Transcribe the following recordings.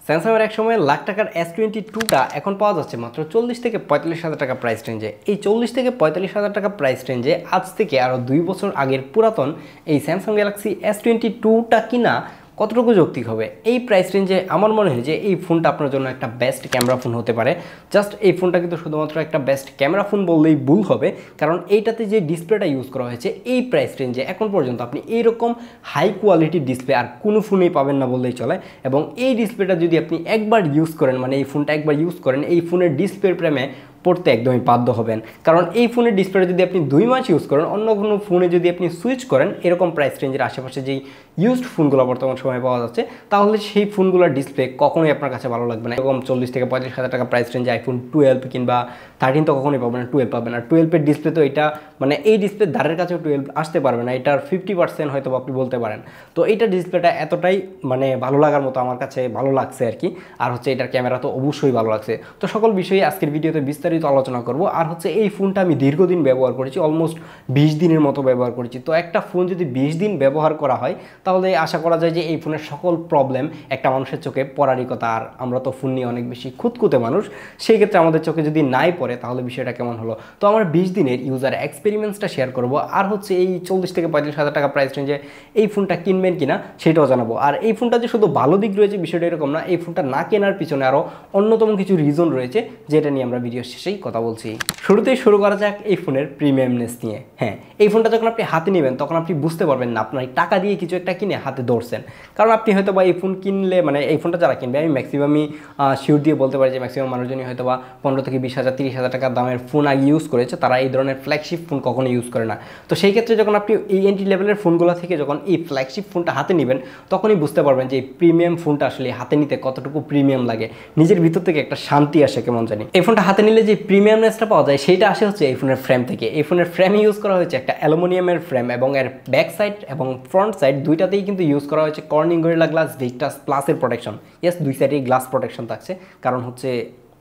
স্যামসাংয়ের একসময় লাখ টাকার S22টা এখন পাওয়া যাচ্ছে মাত্র 40 থেকে 45,000 টাকা প্রাইস রেঞ্জে। এই 40 থেকে 45,000 টাকা প্রাইস রেঞ্জে আজ থেকে আরও 2 বছর আগের পুরাতন এই স্যামসাং গ্যালাক্সি S22টা কিনা কতটুকু যৌক্তিক হবে? এই প্রাইস রেঞ্জে আমার মনে হয় যে এই ফোনটা আপনার জন্য একটা বেস্ট ক্যামেরা ফোন হতে পারে। জাস্ট এই ফোনটা কিন্তু শুধুমাত্র একটা বেস্ট ক্যামেরা ফোন বললেই ভুল হবে, কারণ এইটাতে যে ডিসপ্লেটা ইউজ করা হয়েছে এই প্রাইস রেঞ্জে এখন পর্যন্ত আপনি এইরকম হাই কোয়ালিটির ডিসপ্লে আর কোনো ফোনেই পাবেন না বললেই চলে। এবং এই ডিসপ্লেটা যদি আপনি একবার ইউজ করেন, মানে এই ফোনটা একবার ইউজ করেন, এই ফোনের ডিসপ্লের প্রেমে পড়তে একদমই বাধ্য হবেন। কারণ এই ফোনের ডিসপ্লেটা যদি আপনি 2 মাস ইউজ করেন, অন্য কোনো ফোনে যদি আপনি সুইচ করেন এরকম প্রাইস রেঞ্জের আশেপাশে যেই ইউজড ফোনগুলো বর্তমান সময়ে পাওয়া যাচ্ছে, তাহলে সেই ফোনগুলোর ডিসপ্লে কখনোই আপনার কাছে ভালো লাগবে না। এরকম 40 থেকে 45,000 টাকা প্রাইস রেঞ্জে আইফোন 12 কিংবা 13 তো কখনোই পাবেন না, 12 পাবেন। আর 12-এর ডিসপ্লে তো এটা মানে এই ডিসপ্লের ধারের কাছেও 12 আসতে পারবে না, এটার 50% হয়তো আপনি বলতে পারেন। তো এইটার ডিসপ্লেটা এতটাই মানে ভালো লাগার মতো আমার কাছে ভালো লাগছে আর কি। আর হচ্ছে এটার ক্যামেরা তো অবশ্যই ভালো লাগছে। তো সকল বিষয়ে আজকের ভিডিওতে বিস্তারিত আলোচনা করব। আর হচ্ছে এই ফোনটা আমি দীর্ঘদিন ব্যবহার করেছি, অলমোস্ট 20 দিনের মতো ব্যবহার করেছি। তো একটা ফোন যদি 20 দিন ব্যবহার করা হয় তাহলে আশা করা যায় যে এই ফোনের সকল প্রবলেম একটা মানুষের চোখে পড়ারই কথা। আর আমরা তো ফোন নিয়ে অনেক বেশি খুঁতখুঁতে মানুষ, সেই ক্ষেত্রে আমাদের চোখে যদি নাই পড়ে তাহলে বিষয়টা কেমন হলো। তো আমার 20 দিনের ইউজার এক্সপেরিমেন্টসটা শেয়ার করব। আর হচ্ছে এই 40 থেকে 45,000 টাকা প্রাইস রেঞ্জে এই ফোনটা কিনবেন কিনা সেটাও জানাবো। আর এই ফোনটা যে শুধু ভালো দিক রয়েছে বিষয়টা এরকম না, এই ফোনটা না কেনার পিছনে আরও অন্যতম কিছু রিজন রয়েছে, যেটা নিয়ে আমরা ভিডিও শেষেই কথা বলছি। শুরুতেই শুরু করা যাক এই ফোনের প্রিমিয়ামনেস নিয়ে। হ্যাঁ, এই ফোনটা যখন আপনি হাতে নেবেন তখন আপনি বুঝতে পারবেন না আপনার টাকা দিয়ে কিছু একটা কিনে হাতে ধরছেন। কারণ আপনি হয়তো বা এই ফোন কিনলে, মানে এই ফোনটা যারা কিনবে, আমি ম্যাক্সিমামই শিওর দিয়ে বলতে পারি যে ম্যাক্সিমাম মানুষজনই হয়তো বা 15 থেকে 20,000 30,000 টাকার দামের ফোন আগে ইউজ করেছে, তারা এই ধরনের ফ্ল্যাগশিপ ফোন কখনো ইউজ করে না। তো সেই ক্ষেত্রে যখন আপনি এই এন্ট্রি লেভেলের ফোনগুলো থেকে যখন এই ফ্ল্যাগশিপ ফোনটা হাতে নেবেন তখনই বুঝতে পারবেন যে এই প্রিমিয়াম ফোনটা আসলে হাতে নিতে কতটুকু প্রিমিয়াম লাগে, নিজের ভিতর থেকে একটা শান্তি আসে কেমন জানি। এই ফোনটা হাতে নিলে যে প্রিমিয়ামনেসটা পাওয়া যায় সেইটা আসে হচ্ছে এই ফোনের ফ্রেম থেকে। এই ফোনের ফ্রেমে ইউজ করা হয়েছে একটা অ্যালুমিনিয়ামের ফ্রেম, এবং এর ব্যাক সাইড এবং ফ্রন্ট সাইড দুইটাতেই কিন্তু ইউজ করা হয়েছে কর্নিং গরিলা গ্লাস ভিক্টাস প্লাসের প্রোটেকশন। ইয়েস, দুই সাইডেই গ্লাস প্রোটেকশন থাকছে, কারণ হচ্ছে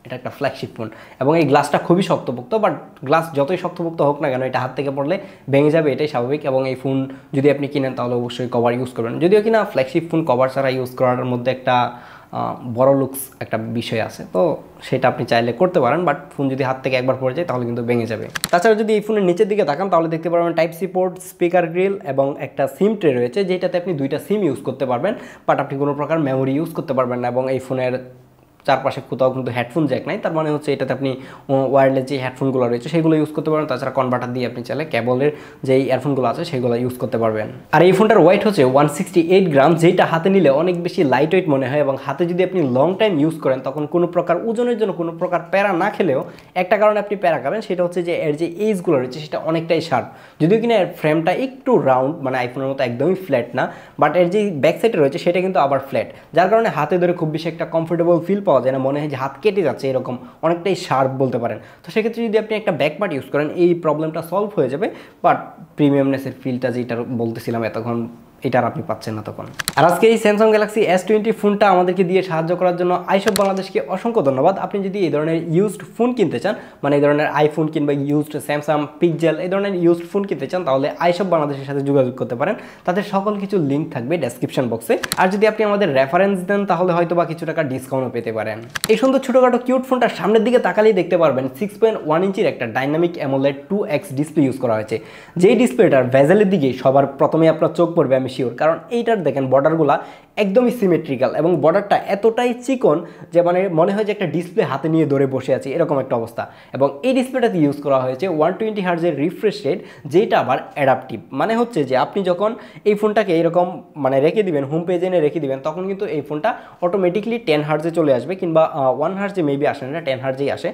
এটা একটা ফ্ল্যাগশিপ ফোন এবং এই গ্লাসটা খুবই শক্তপোক্ত। বাট গ্লাস যতই শক্তপোক্ত হোক না কেন, এটা হাত থেকে পড়লে ভেঙে যাবে, এটাই স্বাভাবিক। এবং এই ফোন যদি আপনি কিনেন তাহলে অবশ্যই কভার ইউজ করবেন, যদিও কিনা ফ্ল্যাগশিপ ফোন কভার ছাড়া ইউজ করার মধ্যে একটা বড় লুকস একটা বিষয় আছে, তো সেটা আপনি চাইলে করতে পারেন। বাট ফোন যদি হাত থেকে একবার পড়ে যায় তাহলে কিন্তু ভেঙে যাবে। তাছাড়া যদি এই ফোনের নিচের দিকে তাকান তাহলে দেখতে পারবেন type C port, speaker grill এবং একটা সিম ট্রে রয়েছে, যেটাতে আপনি 2টা সিম ইউজ করতে পারবেন। বাট আপনি কোনো প্রকার মেমোরি ইউজ করতে পারবেন না। এবং এই ফোনের চারপাশে কোথাও কিন্তু হেডফোন জ্যাক নাই, তার মানে হচ্ছে এটাতে আপনি ওয়্যারলেস যে হেডফোনগুলো রয়েছে সেগুলো ইউজ করতে পারবেন। তাছাড়া কনভার্টার দিয়ে আপনি চাইলে কেবলের যে ইয়ারফোনগুলো আছে সেগুলো ইউজ করতে পারবেন। আর এই ফোনটার ওয়েট হচ্ছে 168 গ্রাম, যেটা হাতে নিলে অনেক বেশি লাইট ওয়েট মনে হয়। এবং হাতে যদি আপনি লং টাইম ইউজ করেন তখন কোনো প্রকার ওজনের জন্য কোনো প্রকার প্যারা না খেলেও একটা কারণে আপনি প্যারা খাবেন, সেটা হচ্ছে যে এর যে এজগুলো রয়েছে সেটা অনেকটাই শার্প। যদিও কিনা এর ফ্রেমটা একটু রাউন্ড, মানে আইফোনের মতো একদমই ফ্ল্যাট না, বাট এর যে ব্যাক সাইডে রয়েছে সেটা কিন্তু আবার ফ্ল্যাট, যার কারণে হাতে ধরে খুব বেশি একটা কমফোর্টেবল ফিল পাওয়া যায় না, মনে হয় যে হাত কেটে যাচ্ছে, এরকম অনেকটাই শার্প বলতে পারেন। তো সেক্ষেত্রে যদি আপনি একটা ব্যাক পার্ট ইউজ করেন এই প্রবলেমটা সলভ হয়ে যাবে। বাট প্রিমিয়ামনেসের ফিলটা যেটা বলতেছিলাম এতক্ষণ, এটার আপনি পাচ্ছেন না তখন। আর আজকে এই স্যামসাং গ্যালাক্সি S20 ফোনটা আমাদেরকে দিয়ে সাহায্য করার জন্য আইশপ বাংলাদেশকে অসংখ্য ধন্যবাদ। আপনি যদি এই ধরনের ইউজড ফোন কিনতে চান, মানে এই ধরনের আইফোন কিংবা ইউজড স্যামসাং পিক্সেল এই ধরনের ইউজড ফোন কিনতে চান, তাহলে আইশপ বাংলাদেশের সাথে যোগাযোগ করতে পারেন। তাদের সকল কিছু লিঙ্ক থাকবে ডেসক্রিপশন বক্সে। আর যদি আপনি আমাদের রেফারেন্স দেন তাহলে হয়তো বা কিছু টাকা ডিসকাউন্টও পেতে পারেন। এই সুন্দর ছোটোখাটো কিউট ফোনটার সামনের দিকে তাকালেই দেখতে পারবেন 6.1 ইঞ্চির একটা dynamic AMOLED 2x display use করা হয়েছে। যেই ডিসপ্লেটার ভেজেলের দিকে সবার প্রথমে আপনার চোখ পড়বে আমি শিওর, কারণ এইটার দেখেন বর্ডারগুলা একদমই সিমেট্রিক্যাল এবং বর্ডারটা এতটাই চিকন যে মানে মনে হয় যে একটা ডিসপ্লে হাতে নিয়ে ধরে বসে আছে, এরকম একটা অবস্থা। এবং এই ডিসপ্লেটাতে ইউজ করা হয়েছে 120 হার্জের রিফ্রেশ রেট, যেটা আবার অ্যাডাপটিভ। মানে হচ্ছে যে আপনি যখন এই ফোনটাকে এরকম মানে রেখে দিবেন, হোম পেজে এনে রেখে দিবেন, তখন কিন্তু এই ফোনটা অটোমেটিকলি 10 হার্জে চলে আসবে, কিংবা 1 হার্জে মেবি আসে না, 10 হার্জেই আসে।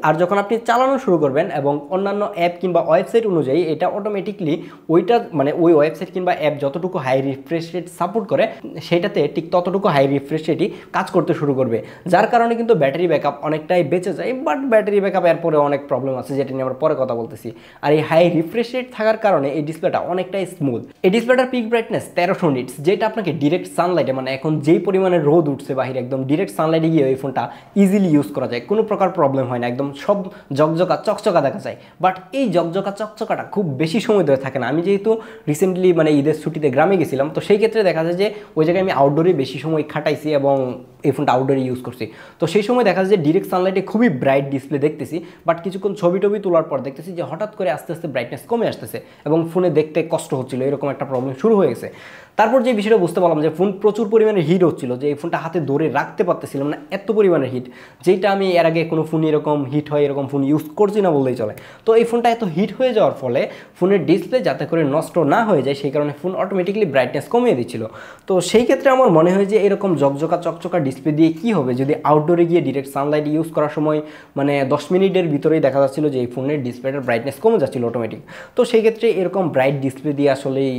আর যখন আপনি চালানো শুরু করবেন এবং অন্যান্য অ্যাপ কিংবা ওয়েবসাইট অনুযায়ী এটা অটোমেটিকলি ওইটা মানে ওই ওয়েবসাইট কিংবা অ্যাপ যতটুকু হাই রিফ্রেশ রেট সাপোর্ট করে সেটাতে ঠিক ততটুকু হাই রিফ্রেশ রেটই কাজ করতে শুরু করবে, যার কারণে কিন্তু ব্যাটারি ব্যাকআপ অনেকটাই বেঁচে যায়। বাট ব্যাটারি ব্যাকআপ এরপরে অনেক প্রবলেম আছে, যেটা নিয়ে আমরা পরে কথা বলতেছি। আর এই হাই রিফ্রেশ রেট থাকার কারণে এই ডিসপ্লেটা অনেকটাই স্মুথ। এই ডিসপ্লেটার পিক ব্রাইটনেস 1300 নিটস, যেটা আপনাকে ডিরেক্ট সানলাইটে, মানে এখন যেই পরিমাণে রোদ উঠছে বাহিরে, একদম ডিরেক্ট সানলাইটে গিয়ে এই ফোনটা ইজিলি ইউজ করা যায়, কোনো প্রকার প্রবলেম হয় না, একদম সব জকজকা চকচকা দেখা যায়। বাট এই জকজকা চকচকাটা খুব বেশি সময় ধরে থাকে না। আমি যেহেতু রিসেন্টলি মানে ঈদের ছুটিতে গ্রামে গেছিলাম, তো সেই ক্ষেত্রে দেখা যায় যে ওই জায়গায় আমি আউটডোরে বেশি সময় খাটাইছি এবং এই ফোনটা আউটডোরে ইউজ করছি। তো সেই সময় দেখা যায় যে ডিরেক্ট সানলাইটে খুবই ব্রাইট ডিসপ্লে দেখতেছি, বাট কিছুক্ষণ ছবি টবি তোলার পর দেখতেছি যে হঠাৎ করে আস্তে আস্তে ব্রাইটনেস কমে আসতেছে এবং ফোনে দেখতে কষ্ট হচ্ছিল, এরকম একটা প্রবলেম শুরু হয়ে গেছে। তারপর যে বিষয়টা বুঝতে পারলাম যে ফোন প্রচুর পরিমাণে হিট হচ্ছিল, যে এই ফোনটা হাতে ধরে রাখতে পারতেছিলাম না, এত পরিমাণে হিট, যেটা আমি এর আগে কোনো ফোন এরকম হিট হয় এরকম ফোন ইউজ করছি না বললেই চলে। তো এই ফোনটা এত হিট হয়ে যাওয়ার ফলে ফোনের ডিসপ্লে যাতে করে নষ্ট না হয়ে যায় সেই কারণে ফোন অটোমেটিকলি ব্রাইটনেস কমিয়ে দিচ্ছিল। তো সেই ক্ষেত্রে আমার মনে হয় যে এরকম জকজকা চকচকা ডিসপ্লে দিয়ে কী হবে যদি আউটডোরে গিয়ে ডিরেক্ট সানলাইট ইউজ করার সময় মানে 10 মিনিটের ভিতরেই দেখা যাচ্ছিল যে এই ফোনের ডিসপ্লেটার ব্রাইটনেস কমে যাচ্ছিল অটোমেটিক। তো সেই ক্ষেত্রে এরকম ব্রাইট ডিসপ্লে দিয়ে আসলেই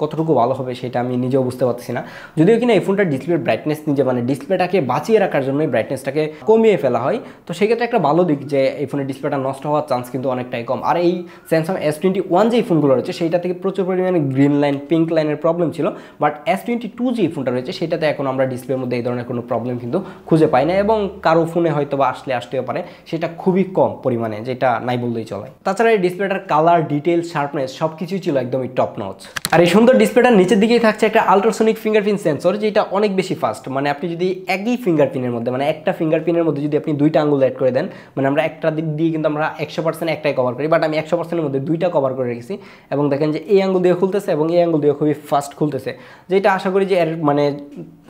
কতটুকু ভালো হবে সেটা আমি নিজেও বুঝতে পারছি না। যদিও কিনা এই ফোনটার ডিসপ্লের ব্রাইটনেস নিজে মানে ডিসপ্লেটাকে বাঁচিয়ে রাখার জন্যই ব্রাইটনেসটাকে কমিয়ে ফেলা হয়। তো সেক্ষেত্রে একটা ভালো দিক যে এই ফোনের ডিসপ্লেটা নষ্ট হওয়ার চান্স কিন্তু অনেকটাই কম। আর এই স্যামসাং S21 যে ফোনগুলো রয়েছে সেইটা থেকে প্রচুর পরিমাণে গ্রিন লাইন পিঙ্ক লাইনের প্রবলেম ছিল, বাট S22 যে ফোনটা রয়েছে সেটাতে এখন আমরা ডিসপ্লের মধ্যে এই ধরনের কোনো প্রবলেম কিন্তু খুঁজে পাই না, এবং কারো ফোনে হয়তো বা আসতেও পারে, সেটা খুবই কম পরিমাণে, যেটা নাই বললেই চলে। তাছাড়া এই ডিসপ্লেটার কালার ডিটেল শার্পনেস সব কিছুই ছিল একদমই টপ নচ। আর এই সুন্দর ডিসপ্লেটার নিচের দিকেই থাকছে একটা আল্ট্রাসনিক ফিঙ্গারপ্রিন্ট সেন্সর, যেটা অনেক বেশি ফাস্ট। মানে আপনি যদি একই ফিঙ্গারপ্রিন্টের মধ্যে মানে একটা ফিঙ্গারপ্রিন্টের মধ্যে যদি আপনি দুইটা আঙ্গুল অ্যাড করে দেন, মানে আমরা একটা দিক দিয়ে কিন্তু আমরা 100% একটাই কভার করি, বাট আমি 100%-এর মধ্যে দুইটা কভার করে রেখেছি, এবং দেখেন যে এই আঙ্গুল দিয়ে খুলতেছে এবং এই আঙ্গুল দিয়ে খুবই ফাস্ট খুলতেছে, যেটা আশা করি যে এর মানে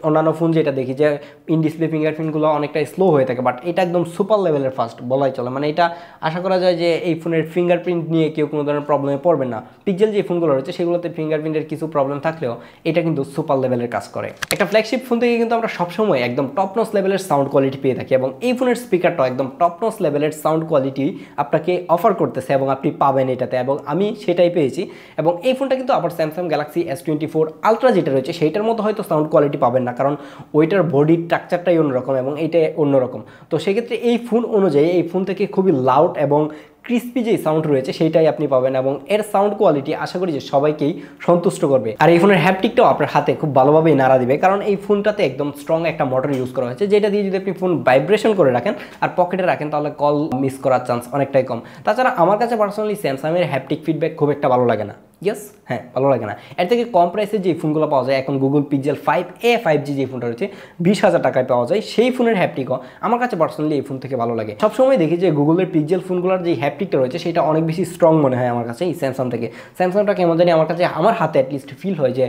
অন্যান্য ফোন যেটা দেখি যে ইন ডিসপ্লে ফিঙ্গারপ্রিন্টগুলো অনেকটাই স্লো হয়ে থাকে, বাট এটা একদম সুপার লেভেলের ফাস্ট বলাই চলে। মানে এটা আশা করা যায় যে এই ফোনের ফিঙ্গারপ্রিন্ট নিয়ে কেউ কোনো ধরনের প্রবলেমে পড়বে না। পিক্সেল যে ফোনগুলো রয়েছে সেগুলোতে ফিঙ্গারপ্রিন্টের কিছু প্রবলেম থাকলেও এটা কিন্তু সুপার লেভেলের কাজ করে। একটা ফ্ল্যাগশিপ ফোন থেকে কিন্তু আমরা সবসময় একদম টপ নচ লেভেলের সাউন্ড কোয়ালিটি পেয়ে থাকি, এবং এই ফোনের স্পিকারটাও একদম টপ নচ লেভেলের সাউন্ড কোয়ালিটি আপনাকে অফার করতেছে এবং আপনি পাবেন এটাতে, এবং আমি সেটাই পেয়েছি। এবং এই ফোনটা কিন্তু আবার স্যামসাং গ্যালাক্সি S24 আলট্রা যেটা রয়েছে সেইটার মতো হয়তো সাউন্ড কোয়ালিটি পাবেন না, কারণ ওইটার বডির স্ট্রাকচারটাই অন্যরকম এবং এইটা অন্যরকম। তো সেক্ষেত্রে এই ফোন অনুযায়ী এই ফোন থেকে খুবই লাউড এবং ক্রিস্পি যে সাউন্ড রয়েছে সেইটাই আপনি পাবেন, এবং এর সাউন্ড কোয়ালিটি আশা করি যে সবাইকেই সন্তুষ্ট করবে। আর এই ফোনের হ্যাপটিকটাও আপনার হাতে খুব ভালোভাবেই নাড়া দিবে, কারণ এই ফোনটাতে একদম স্ট্রং একটা মোটর ইউজ করা হয়েছে, যেটা দিয়ে যদি আপনি ফোন ভাইব্রেশন করে রাখেন আর পকেটে রাখেন তাহলে কল মিস করার চান্স অনেকটাই কম। তাছাড়া আমার কাছে পার্সোনালি স্যামসাংয়ের হ্যাপটিক ফিডব্যাক খুব একটা ভালো লাগে না। ইয়েস, হ্যাঁ, ভালো লাগে না। এর থেকে কম প্রাইসে যে ফোনগুলো পাওয়া যায় এখন গুগল পিক্সেল 5a 5G যে ফোনটা রয়েছে 20,000 টাকায় পাওয়া যায়, সেই ফোনের হ্যাপটিকও আমার কাছে পার্সোনালি এই ফোন থেকে ভালো লাগে। সবসময় দেখি যে গুগলের পিক্সেল ফোনগুলোর যে হ্যাপটিকটা রয়েছে সেটা অনেক বেশি স্ট্রং মনে হয় আমার কাছে এই স্যামসাং থেকে। স্যামসাংটা কেমন জানি আমার কাছে আমার হাতে অ্যাটলিস্ট ফিল হয় যে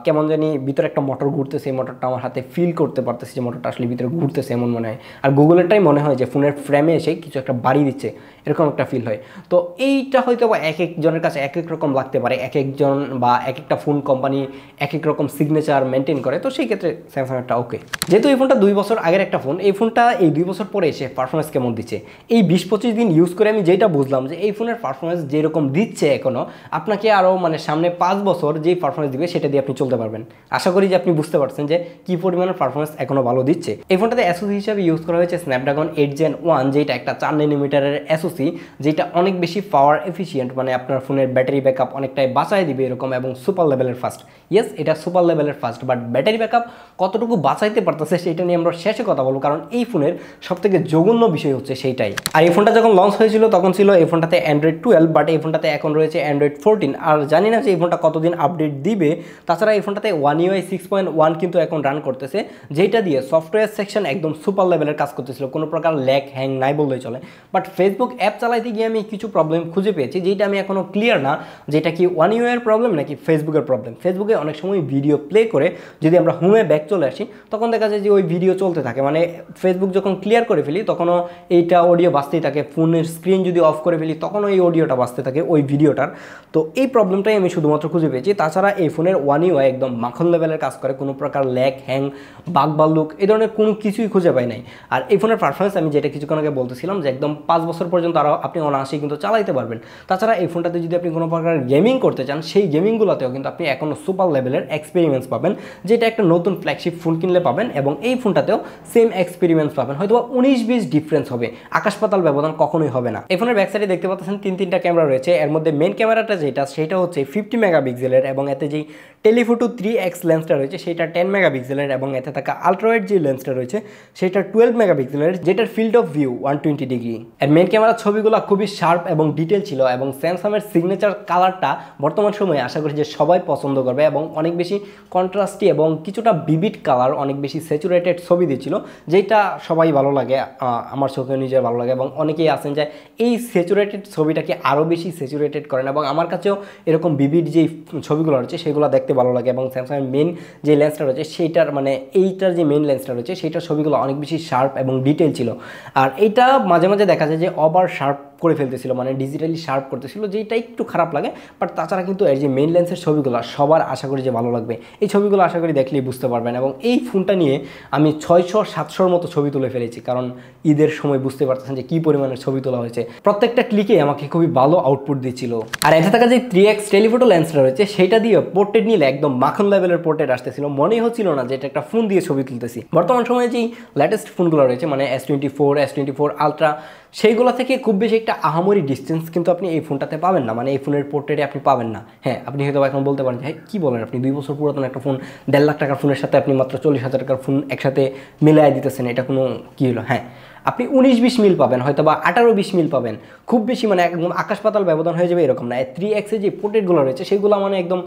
কেমন জানি ভিতরে একটা মোটর ঘুরতেছে, এই মোটরটা আমার হাতে ফিল করতে পারতেছে যে মোটরটা আসলে ভিতরে ঘুরতেছে এমন মনে হয়। আর গুগলেরটাই মনে হয় যে ফোনের ফ্রেমে এসে কিছু একটা বাড়ি দিচ্ছে, এরকম একটা ফিল হয়। তো এইটা হয়তো বা এক একজনের কাছে এক এক রকম লাগতে পারে, এক একজন বা এক একটা ফোন কোম্পানি এক এক রকম সিগনেচার মেনটেন করে। তো সেই ক্ষেত্রে স্যামসাংটা ওকে। যেহেতু এই ফোনটা 2 বছর আগের একটা ফোন, এই ফোনটা এই 2 বছর পরে এসে পারফরমেন্স কেমন দিচ্ছে এই 20-25 দিন ইউজ করে আমি যেটা বুঝলাম যে এই ফোনের পারফরমেন্স যেরকম দিচ্ছে এখনও আপনাকে আরও মানে সামনে 5 বছর যেই পারফরমেন্স দিবে সেটা দিয়ে আপনি চলতে পারবেন। আশা করি যে আপনি বুঝতে পারছেন যে কী পরিমাণের পারফরমেন্স এখনও ভালো দিচ্ছে। এই ফোনটাতে এসওসি হিসাবে ইউজ করা হয়েছে স্ন্যাপড্রাগন 8 Gen 1, যেটা একটা 4 nanometer-এর এসওসি, যেটা অনেক বেশি পাওয়ার এফিসিয়েন্ট, মানে আপনার ফোনের ব্যাটারি ব্যাকআপ অনেকটাই বাঁচায় দিবে এরকম, এবং সুপার লেভেলের ফাস্ট। ইয়েস, এটা সুপার লেভেলের ফাস্ট, বাট ব্যাটারি ব্যাকআপ কতটুকু বাঁচাইতে পারতেছে সেটা নিয়ে আমরা শেষে কথা বলবো, কারণ এই ফোনের সবথেকে জঘন্য বিষয় হচ্ছে সেইটাই। আর এই ফোনটা যখন লঞ্চ হয়েছিল তখন ছিল এই ফোনটাতে Android 12, বাট এই ফোনটাতে এখন রয়েছে Android 14। আর জানি না যে এই ফোনটা কতদিন আপডেট দিবে। তাছাড়া এই ফোনটাতে One UI 6.1 কিন্তু এখন রান করতেছে, যেটা দিয়ে সফটওয়্যার সেকশন একদম সুপার লেভেলের কাজ করতেছিল, কোনো প্রকার ল্যাগ হ্যাং নাই বললেই চলে। বাট ফেসবুক অ্যাপ চালাইতে গিয়ে আমি কিছু প্রবলেম খুঁজে পেয়েছি, যেটা আমি এখনও ক্লিয়ার না যেটা কি One UI এর প্রবলেম নাকি ফেসবুকের প্রবলেম। ফেসবুকে অনেক সময় ভিডিও প্লে করে যদি আমরা হোমে ব্যাক চলে আসি তখন দেখা যায় যে ওই ভিডিও চলতে থাকে, মানে ফেসবুক যখন ক্লিয়ার করে ফেলি তখনও এইটা অডিও বাজতেই থাকে, ফোনের স্ক্রিন যদি অফ করে ফেলি তখনও এই অডিওটা বাজতে থাকে ওই ভিডিওটার। তো এই প্রবলেমটাই আমি শুধুমাত্র খুঁজে পেয়েছি। তাছাড়া এই ফোনের One UI একদম মাখন লেভেলের কাজ করে, কোনো প্রকার ল্যাগ হ্যাং বাগ বাল্লুক এই ধরনের কোনো কিছুই খুঁজে পাই নাই। আর এই ফোনের পারফরমেন্স আমি যেটা কিছুক্ষণ আগে বলতেছিলাম যে একদম 5 বছর পর্যন্ত আরও আপনি অনায়াসেই কিন্তু চালাইতে পারবেন। তাছাড়া এই ফোনটাতে যদি আপনি কোনো প্রকার গেমিং করতে চান সেই গেমিংগুলোতেও কিন্তু আপনি এখনও সুপার লেভেলের এক্সপেরিমেন্টস পাবেন, যেটা একটা নতুন ফ্ল্যাগশিপ ফোন কিনলে পাবেন, এবং এই ফোনটাতেও সেম এক্সপেরিমেন্টস পাবেন, হয়তো 19-20 ডিফারেন্স হবে, আকাশ পাতাল ব্যবধান কখনোই হবে না। এই ফোনের ব্যাক সাইডে দেখতে পাচ্ছেন 3টা ক্যামেরা রয়েছে। এর মধ্যে মেন ক্যামেরাটা যেটা সেটা হচ্ছে 50 মেগাপিক্সেলের, এবং এতে যেই টেলিফোটো 3x লেন্সটা রয়েছে সেটা 10 মেগাপিক্সেলের, এবং এতে থাকা আলট্রাওয়াইড যে লেন্সটা রয়েছে সেটা 12 মেগাপিক্সেলের, যেটার ফিল্ড অফ ভিউ 120 ডিগ্রি। এর মেন ক্যামেরার ছবিগুলো খুবই শার্প এবং ডিটেল ছিল, এবং স্যামসাংয়ের সিগনেচার কালারটা কালারটা বর্তমান সময়ে আশা করি যে সবাই পছন্দ করবে এবং অনেক বেশি কন্ট্রাস্টি এবং কিছুটা ভিভিড কালার, অনেক বেশি স্যাচুরেটেড ছবি দিচ্ছিল, যেটা সবাই ভালো লাগে, আমার চোখে নিজের ভালো লাগে এবং অনেকেই আছেন যে এই স্যাচুরেটেড ছবিটাকে আরও বেশি স্যাচুরেটেড করেন এবং আমার কাছেও এরকম ভিভিড যেই ছবিগুলো রয়েছে সেগুলো দেখতে ভালো লাগে এবং স্যামসাংয়ের মেন যে লেন্সটা রয়েছে সেইটার মানে এইটার যে মেন লেন্সটা রয়েছে সেইটার ছবিগুলো অনেক বেশি শার্প এবং ডিটেল ছিল। আর এইটা মাঝে মাঝে দেখা যায় যে ওভার শার্প করে ফেলতেছিল, মানে ডিজিটালি শার্প করতেছিল, যেটা একটু খারাপ লাগে। বাট তাছাড়া কিন্তু এর যে মেইন লেন্সের ছবিগুলো সবার আশা করি যে ভালো লাগবে, এই ছবিগুলো আশা করি দেখলেই বুঝতে পারবেন। এবং এই ফোনটা নিয়ে আমি 600-700 মতো ছবি তুলে ফেলেছি, কারণ ঈদের সময় বুঝতে পারতেছেন যে কী পরিমাণের ছবি তোলা হয়েছে। প্রত্যেকটা ক্লিকে আমাকে খুবই ভালো আউটপুট দিচ্ছিল। আর এতে থাকা যে 3x টেলিফোটো লেন্সটা রয়েছে সেইটা দিয়ে পোর্ট্রেট নিলে একদম মাখন লেভেলের পোর্ট্রেট আসতেছিল, মনেই হচ্ছিল না যে এটা একটা ফোন দিয়ে ছবি তুলতেছি। বর্তমান সময়ে যেই লেটেস্ট ফোনগুলো রয়েছে মানে S24, S24 আলট্রা, সেইগুলো থেকে খুব বেশি একটা আহামরি ডিস্টেন্স কিন্তু আপনি এই ফোনটাতে পাবেন না, মানে এই ফোনের পোর্ট্রেটে আপনি পাবেন না। হ্যাঁ, আপনি হয়তো এখন বলতে পারেন যে হ্যাঁ কী বলেন আপনি, 2 বছর পুরাতন একটা ফোন 1.5 লাখ টাকার ফোনের সাথে আপনি মাত্র 40,000 টাকার ফোন একসাথে মিলাই দিতেছেন, এটা কোনো কী হলো? হ্যাঁ, আপনি 19-20 মিল পাবেন, হয়তো বা 18-20 মিল পাবেন, খুব বেশি মানে একদম আকাশ পাতাল ব্যবধান হয়ে যাবে এরকম না। 3x যে পোর্ট্রেটগুলো রয়েছে সেগুলো মানে একদম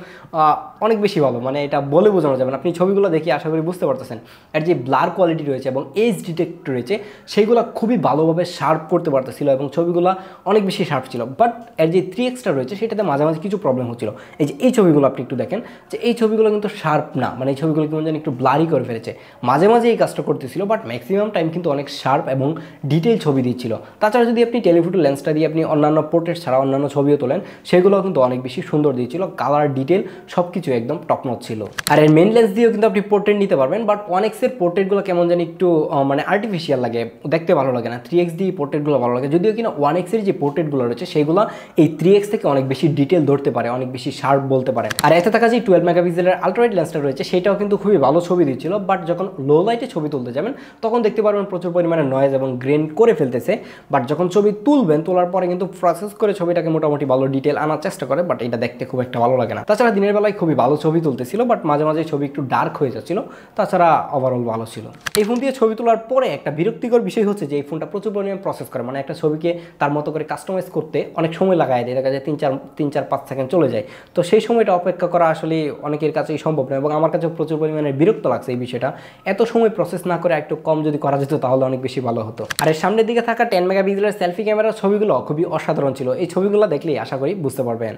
অনেক বেশি ভালো, মানে এটা বলে বোঝানো যাবে না। আপনি ছবিগুলো দেখে আশা করি বুঝতে পারতেছেন। এর যে ব্লার কোয়ালিটি রয়েছে এবং এজ ডিটেক্ট রয়েছে সেইগুলো খুবই ভালোভাবে শার্প করতে পারতেছিল এবং ছবিগুলো অনেক বেশি শার্প ছিল। বাট এর যে 3xটা রয়েছে সেটাতে মাঝে মাঝে কিছু প্রবলেম হচ্ছিল। এই যে এই ছবিগুলো আপনি একটু দেখেন যে এই ছবিগুলো কিন্তু শার্প না, মানে এই ছবিগুলো কেমন যেন একটু ব্লারি করে ফেলেছে, মাঝে মাঝে এই কাজটা করতেছিল। বাট ম্যাক্সিমাম টাইম কিন্তু অনেক শার্প এবং ডিটেল ছবি দিচ্ছিল। তাছাড়া যদি আপনি টেলিফোটো লেন্সটা দিয়ে আপনি অন্যান্য পোর্ট্রেট ছাড়া অন্যান্য ছবিও তোলেন সেগুলোও কিন্তু অনেক বেশি সুন্দর দিয়েছিল, কালার ডিটেল সব কিছু একদম টপনচ ছিল। আর এর মেন লেন্স দিয়েও কিন্তু আপনি পোর্ট্রেট নিতে পারবেন। বাট 1x এর পোর্ট্রেটগুলো কেমন জানি একটু মানে আর্টিফিশিয়াল লাগে, দেখতে ভালো লাগে না। 3x দিয়ে পোর্ট্রেটগুলো ভালো লাগে, যদিও কিনা 1x এর যে পোর্ট্রেটগুলো রয়েছে সেগুলো এই 3x থেকে অনেক বেশি ডিটেল ধরতে পারে, অনেক বেশি শার্প বলতে পারে। আর এতে থাকা যে 12 মেগাপিক্সেলের আলট্রাওয়াইড লেন্সটা রয়েছে সেটাও কিন্তু খুবই ভালো ছবি দিচ্ছিল। বাট যখন লো লাইটে ছবি তুলতে যাবেন তখন দেখতে পারবেন প্রচুর পরিমাণে নয়েজ এবং গ্রেন করে ফেলতেছে। বাট যখন ছবি তুলবেন, তোলার পরে কিন্তু প্রসেস করে ছবিটাকে মোটামুটি ভালো ডিটেল আনার চেষ্টা করে, বাট এটা দেখতে খুব একটা ভালো লাগে না। তাছাড়া দিনের বেলায় খুবই ভালো ছবি তুলতেছিল, বাট মাঝে মাঝে ছবি একটু ডার্ক হয়ে যাচ্ছিল। তাছাড়া ওভারঅল ভালো ছিল। এই ফোন দিয়ে ছবি তোলার পরে একটা বিরক্তিকর বিষয় হচ্ছে যে এই ফোনটা প্রচুর পরিমাণে প্রসেস করে, মানে একটা ছবিকে তার মতো করে কাস্টমাইজ করতে অনেক সময় লাগায় দেয়, দেখা যায় 3-4-5 সেকেন্ড চলে যায়। তো সেই সময়টা অপেক্ষা করা আসলে অনেকের কাছেই সম্ভব নয় এবং আমার কাছেও প্রচুর পরিমাণে বিরক্ত লাগছে এই বিষয়টা। এত সময় প্রসেস না করে একটু কম যদি করা যেত তাহলে অনেক বেশি ভালো হতো। আর এর সামনের দিকে থাকা 10 মেগাপিক্সেলের সেলফি ক্যামেরার ছবিগুলো খুবই অসাধারণ ছিল। এই ছবিগুলো দেখলেই আশা করি বুঝতে পারবেন।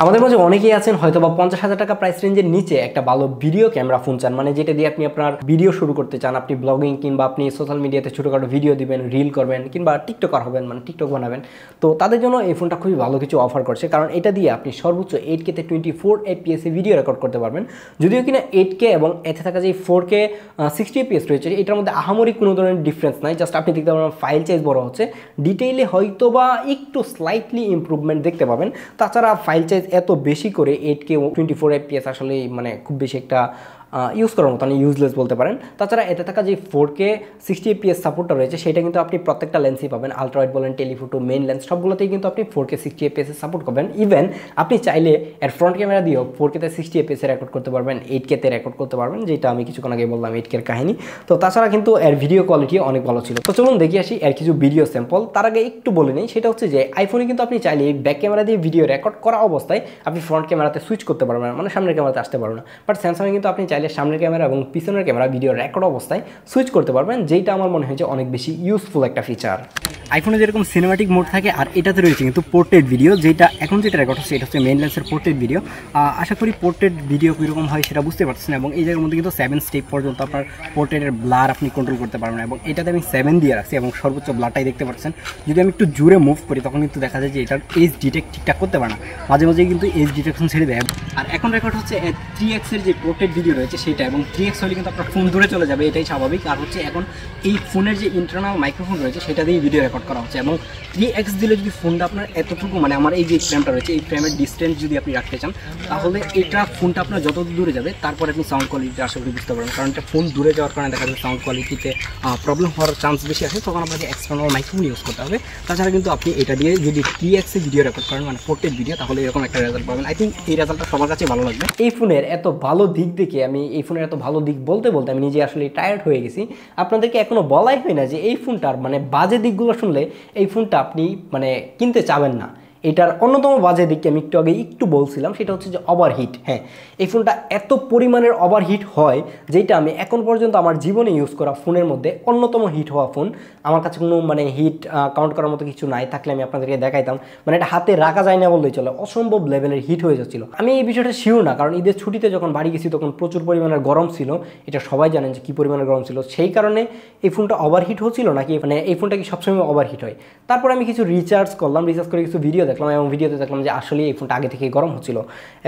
আমাদের মাঝে অনেকেই আছেন হয়তো বা 50,000 টাকা প্রাইস রেঞ্জের নিচে একটা ভালো ভিডিও ক্যামেরা ফোন চান, মানে যেটা দিয়ে আপনি আপনার ভিডিও শুরু করতে চান, আপনি ব্লগিং কিংবা আপনি সোশ্যাল মিডিয়াতে ছোটোখাটো ভিডিও দিবেন, রিল করবেন কিংবা টিকটকার হবেন, মানে টিকটক বানাবেন। তো তাদের জন্য এই ফোনটা খুবই ভালো কিছু অফার করছে, কারণ এটা দিয়ে আপনি সর্বোচ্চ 8K তে 24 FPS ভিডিও রেকর্ড করতে পারবেন। যদিও কিনা 8K এবং এতে থাকা যে 4K 60 FPS রয়েছে এটার মধ্যে আহামরি কোনো ধরনের ডিফারেন্স নাই, জাস্ট আপনি দেখতে পাবেন ফাইল সাইজ বড় হচ্ছে, ডিটেইলে হয়তো বা একটু স্লাইটলি ইমপ্রুভমেন্ট দেখতে পাবেন। তাছাড়া ফাইল সাইজ এত বেশি করে 8K 24 FPS আসলে মানে খুব বেশি একটা ইউজ করার মতো, আপনি ইউজলেস বলতে পারেন। তাছাড়া এতে থাকা যে 4K 60 FPS সাপোর্টটা রয়েছে সেটা কিন্তু আপনি প্রত্যেকটা লেন্সই পাবেন, আলট্রাওয়াইড বলেন, টেলিফোটো, মেইন লেন্স সবগুলোতেই কিন্তু আপনি 4K 60 FPS সাপোর্ট করবেন। ইভেন আপনি চাইলে এর ফ্রন্ট ক্যামেরা দিয়েও 4K তে 60 FPS রেকর্ড করতে পারবেন, 8K তে রেকর্ড করতে পারবেন, যেটা আমি কিছুক্ষণ আগে বললাম 8K এর কাহিনী। তো তাছাড়া কিন্তু এর ভিডিও কোয়ালিটি অনেক ভালো ছিল। তো চলুন দেখে আসি এর কিছু ভিডিও স্যাম্পল। তার আগে একটু বলে নেই, সেটা হচ্ছে যে আইফোনে কিন্তু আপনি চাইলে ব্যাক ক্যামেরা দিয়ে ভিডিও রেকর্ড করা অবস্থায় আপনি ফ্রন্ট ক্যামেরাতে সুইচ করতে পারবেন, মানে সামনের ক্যামেরাতে আসতে পারবেন না। বাট স্যামসাংয়ে কিন্তু আপনি চাইলে সামনের ক্যামেরা এবং পিছনের ক্যামেরা ভিডিও রেকর্ড অবস্থায় সুইচ করতে পারবেন, যেটা আমার মনে হয় যে অনেক বেশি ইউজফুল একটা ফিচার। আইফোনে যেরকম সিনেমাটিক মোড থাকে আর এটাতে রয়েছে কিন্তু পোর্ট্রেট ভিডিও, যেটা এখন যেটা রেকর্ড হচ্ছে এটা হচ্ছে মেইন লেন্সের পোর্ট্রেট ভিডিও। আশা করি পোর্ট্রেট ভিডিও কীরকম হয় সেটা বুঝতে পারছেন। এবং এই জায়গার মধ্যে কিন্তু 7 স্টেপ পর্যন্ত আপনার পোর্ট্রেটের ব্লার আপনি কন্ট্রোল করতে পারবেন এবং এটাতে আমি 7 দিয়ে রাখছি এবং সর্বোচ্চ ব্লারটাই দেখতে পাচ্ছেন। যদি আমি একটু জোরে মুভ করি তখন কিন্তু দেখা যায় যে এটার এজ ডিটেক্ট ঠিকঠাক করতে পারে না, মাঝে মাঝে কিন্তু এজ ডিটেকশন ছেড়ে দেয়। আর এখন রেকর্ড হচ্ছে 3x এর যে পোর্ট্রেট ভিডিও রয়েছে সেটা, এবং 3x হলে কিন্তু আপনার ফোন দূরে চলে যাবে, এটাই স্বাভাবিক। আর হচ্ছে এখন এই ফোনের যে ইন্টারনাল মাইক্রোফোন রয়েছে সেটা দিয়ে ভিডিও রেকর্ড করা হচ্ছে, এবং 3x দিলে যদি ফোনটা আপনার এতটুকু মানে আমার এই যে ফ্রেমটা রয়েছে এই ফ্রেমের ডিস্টেন্স যদি আপনি রাখতে চান তাহলে এটা ফোনটা আপনার যত দূরে যাবে তারপরে আপনি সাউন্ড কোয়ালিটি আশা করি বুঝতে পারবেন, কারণ এটা ফোন দূরে যাওয়ার কারণে দেখা যাবে সাউন্ড কোয়ালিটিতে প্রবলেম হওয়ার চান্স বেশি আছে, তখন আপনাকে এক্সটার্নাল মাইক্রোফোন ইউজ করতে হবে। তাছাড়া কিন্তু আপনি এটা দিয়ে যদি 3x এ ভিডিও রেকর্ড করেন মানে পোর্ট্রেট ভিডিও তাহলে এরকম একটা রেজাল্ট পাবেন। আই থিঙ্ক এই রেজাল্টটা সবার কাছে ভালো লাগবে। এই ফোনের এত ভালো দিক দেখে আমি আমি এই ফোনের এত ভালো দিক বলতে বলতে আমি নিজে আসলে টায়ার্ড হয়ে গেছি। আপনাদেরকে এখনও বলাই হয় না যে এই ফোনটার মানে বাজে দিকগুলো শুনলে এই ফোনটা আপনি মানে কিনতে চাবেন না। এটার অন্যতম বাজে দিককে আমি একটু আগে বলছিলাম, সেটা হচ্ছে যে ওভারহিট। হ্যাঁ, এই ফোনটা এত পরিমাণের ওভারহিট হয় যেটা আমি এখন পর্যন্ত আমার জীবনে ইউজ করা ফোনের মধ্যে অন্যতম হিট হওয়া ফোন। আমার কাছে কোনো মানে হিট কাউন্ট করার মতো কিছু নাই, থাকলে আমি আপনাদেরকে দেখাইতাম। মানে এটা হাতে রাখা যায় না বললেই চলে, অসম্ভব লেভেলের হিট হয়ে যাচ্ছিল। আমি এই বিষয়টা শিওর না, কারণ ঈদের ছুটিতে যখন বাড়ি গেছি তখন প্রচুর পরিমাণের গরম ছিল, এটা সবাই জানেন যে কী পরিমাণের গরম ছিল। সেই কারণে এই ফোনটা ওভারহিট হচ্ছিল নাকি মানে এই ফোনটা কি সবসময় ওভারহিট হয়। তারপর আমি কিছু রিচার্জ করলাম, রিচার্জ করে কিছু ভিডিও দেখলাম এবং ভিডিওতে দেখলাম যে আসলে এই ফোনটা আগে থেকেই গরম হচ্ছিল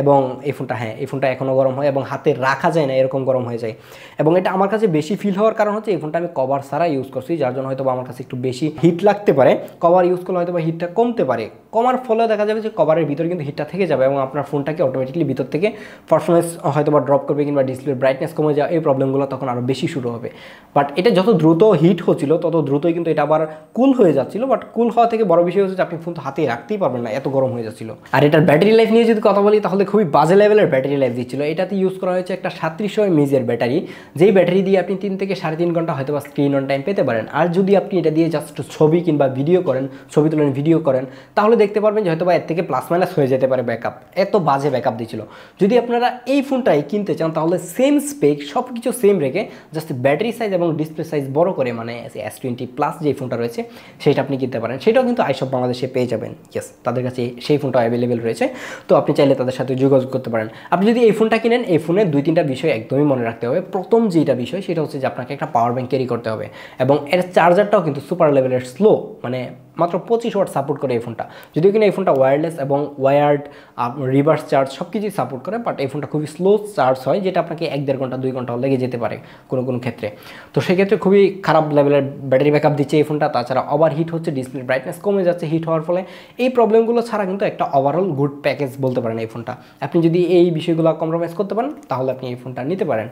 এবং এই ফোনটা এই ফোনটা এখনও গরম হয় এবং হাতে রাখা যায় না, এরকম গরম হয়ে যায়। এবং এটা আমার কাছে বেশি ফিল হওয়ার কারণ হচ্ছে এই ফোনটা আমি কভার ছাড়া ইউজ করছি, যার জন্য হয়তো আমার কাছে একটু বেশি হিট লাগতে পারে। কভার ইউজ করলে হয়তো হিটটা কমতে পারে, কমার ফলে দেখা যাবে যে কভারের ভিতরে কিন্তু হিটটা থেকে যাবে এবং আপনার ফোনটাকে অটোমেটিকলি ভিতর থেকে পারফরমেন্স হয়তো ড্রপ করবে কিংবা ডিসপ্লের ব্রাইটনেস কমে যাওয়া, এই প্রবলেমগুলো তখন আরও বেশি শুরু হবে। বাট এটা যত দ্রুত হিট হচ্ছিল তত দ্রুতই কিন্তু এটা আবার কুল হয়ে যাচ্ছিল। বাট কুল হওয়া থেকে বড় বিষয় হচ্ছে যে আপনি ফোন তো হাতে রাখতেই পারবেন না, এত গরম হয়ে যাচ্ছিল। আর এটার ব্যাটারি লাইফ নিয়ে যদি কথা বলি তাহলে খুবই বাজে লেভেলের ব্যাটারি লাইফ দিচ্ছিল। এটাতে ইউজ করা হয়েছে একটা 3700 mAh ব্যাটারি, যেই ব্যাটারি দিয়ে আপনি 3 থেকে 3.5 ঘন্টা হয়তো বা স্ক্রিন অন টাইম পেতে পারেন। আর যদি আপনি এটা দিয়ে জাস্ট ছবি কিংবা ভিডিও করেন, ছবি তোলেন, ভিডিও করেন, তাহলে দেখতে পারবেন যে হয়তো বা এর থেকে প্লাস মাইনাস হয়ে যেতে পারে ব্যাকআপ। এত বাজে ব্যাকআপ দিচ্ছিল। যদি আপনারা এই ফোনটাই কিনতে চান তাহলে সেম স্পেক সব কিছু সেম রেখে জাস্ট ব্যাটারি সাইজ এবং ডিসপ্লে সাইজ বড় করে মানে S20 প্লাস যে ফোনটা রয়েছে সেটা আপনি কিনতে পারেন। সেটাও কিন্তু আইশপ বাংলাদেশে পেয়ে যাবেন। ইয়েস, তাদের কাছে সেই ফোনটা অ্যাভেলেবেল রয়েছে, তো আপনি চাইলে তাদের সাথে যোগাযোগ করতে পারেন। আপনি যদি এই ফোনটা কিনেন, এই ফোনের 2-3টা বিষয় একদমই মনে রাখতে হবে। প্রথম যেটা বিষয় সেটা হচ্ছে যে আপনাকে একটা পাওয়ার ব্যাংক ক্যারি করতে হবে এবং এর চার্জারটাও কিন্তু সুপার লেভেলের স্লো, মানে মাত্র 25 ওয়াট সাপোর্ট করে এই ফোনটা। যদিও কিনা এই ফোনটা ওয়্যারলেস এবং ওয়্যার্ড রিভার্স চার্জ সব কিছুই সাপোর্ট করে, বাট এই ফোনটা খুবই স্লো চার্জ হয়, যেটা আপনাকে 1-1.5 ঘন্টা 2 ঘন্টাও লেগে যেতে পারে কোনো কোনো ক্ষেত্রে। তো সেক্ষেত্রে খুবই খারাপ লেভেলের ব্যাটারি ব্যাকআপ দিচ্ছে এই ফোনটা। তাছাড়া ওভার হিট হচ্ছে, ডিসপ্লে ব্রাইটনেস কমে যাচ্ছে হিট হওয়ার ফলে। এই প্রবলেমগুলো ছাড়া কিন্তু একটা ওভারঅল গুড প্যাকেজ বলতে পারেন এই ফোনটা। আপনি যদি এই বিষয়গুলো কম্প্রোমাইজ করতে পারেন তাহলে আপনি এই ফোনটা নিতে পারেন।